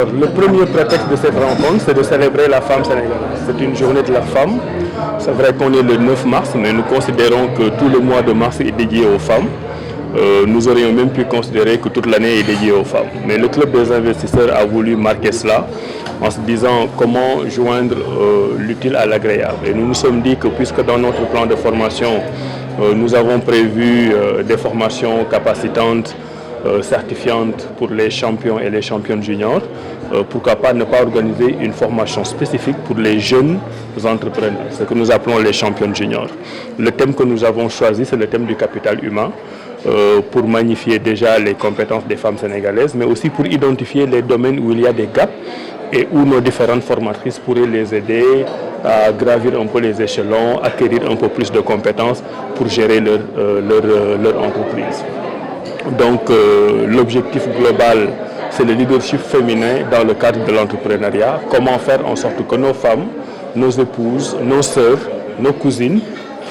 Le premier prétexte de cette rencontre, c'est de célébrer la femme sénégalaise. C'est une journée de la femme. C'est vrai qu'on est le 9 mars, mais nous considérons que tout le mois de mars est dédié aux femmes. Nous aurions même pu considérer que toute l'année est dédiée aux femmes. Mais le club des investisseurs a voulu marquer cela en se disant comment joindre l'utile à l'agréable. Et nous nous sommes dit que puisque dans notre plan de formation, nous avons prévu des formations capacitantes, certifiantes pour les champions et les championnes juniors, pourquoi pas ne pas organiser une formation spécifique pour les jeunes entrepreneurs, ce que nous appelons les championnes juniors. Le thème que nous avons choisi, c'est le thème du capital humain, pour magnifier déjà les compétences des femmes sénégalaises, mais aussi pour identifier les domaines où il y a des gaps et où nos différentes formatrices pourraient les aider à gravir un peu les échelons, acquérir un peu plus de compétences pour gérer leur entreprise. Donc l'objectif global, c'est le leadership féminin dans le cadre de l'entrepreneuriat. Comment faire en sorte que nos femmes, nos épouses, nos sœurs, nos cousines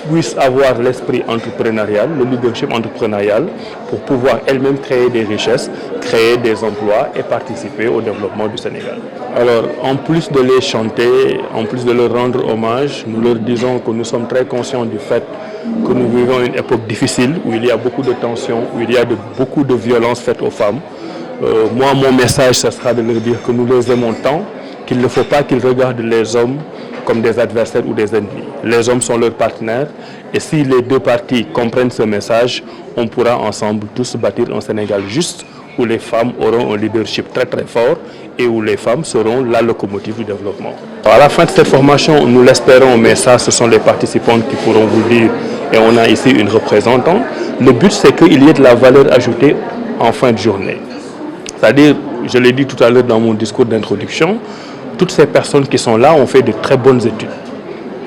puissent avoir l'esprit entrepreneurial, le leadership entrepreneurial pour pouvoir elles-mêmes créer des richesses, créer des emplois et participer au développement du Sénégal. Alors, en plus de les chanter, en plus de leur rendre hommage, nous leur disons que nous sommes très conscients du fait que nous vivons une époque difficile où il y a beaucoup de tensions, où il y a beaucoup de violences faites aux femmes. Moi, mon message, ce sera de leur dire que nous les aimons tant qu'il ne faut pas qu'ils regardent les hommes comme des adversaires ou des ennemis. Les hommes sont leurs partenaires et si les deux parties comprennent ce message, on pourra ensemble tous bâtir un Sénégal juste où les femmes auront un leadership très très fort et où les femmes seront la locomotive du développement. À la fin de cette formation, nous l'espérons, mais ça ce sont les participantes qui pourront vous dire et on a ici une représentante. Le but c'est qu'il y ait de la valeur ajoutée en fin de journée. C'est-à-dire, je l'ai dit tout à l'heure dans mon discours d'introduction, toutes ces personnes qui sont là ont fait de très bonnes études.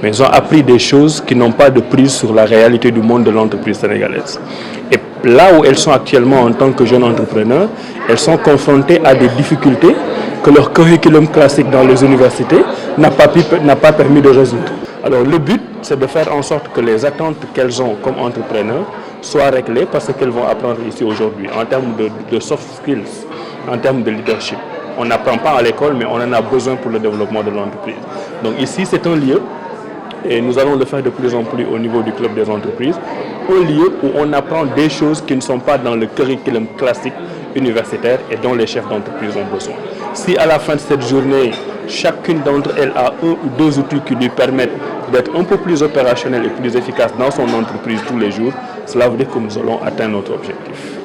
Mais ils ont appris des choses qui n'ont pas de prise sur la réalité du monde de l'entreprise sénégalaise. Et là où elles sont actuellement en tant que jeunes entrepreneurs, elles sont confrontées à des difficultés que leur curriculum classique dans les universités n'a pas permis de résoudre. Alors le but, c'est de faire en sorte que les attentes qu'elles ont comme entrepreneurs soient réglées par ce qu'elles vont apprendre ici aujourd'hui en termes de soft skills, en termes de leadership. On n'apprend pas à l'école, mais on en a besoin pour le développement de l'entreprise. Donc ici, c'est un lieu, et nous allons le faire de plus en plus au niveau du club des entreprises, un lieu où on apprend des choses qui ne sont pas dans le curriculum classique universitaire et dont les chefs d'entreprise ont besoin. Si à la fin de cette journée, chacune d'entre elles a un ou deux outils qui lui permettent d'être un peu plus opérationnelle et plus efficace dans son entreprise tous les jours, cela veut dire que nous allons atteindre notre objectif.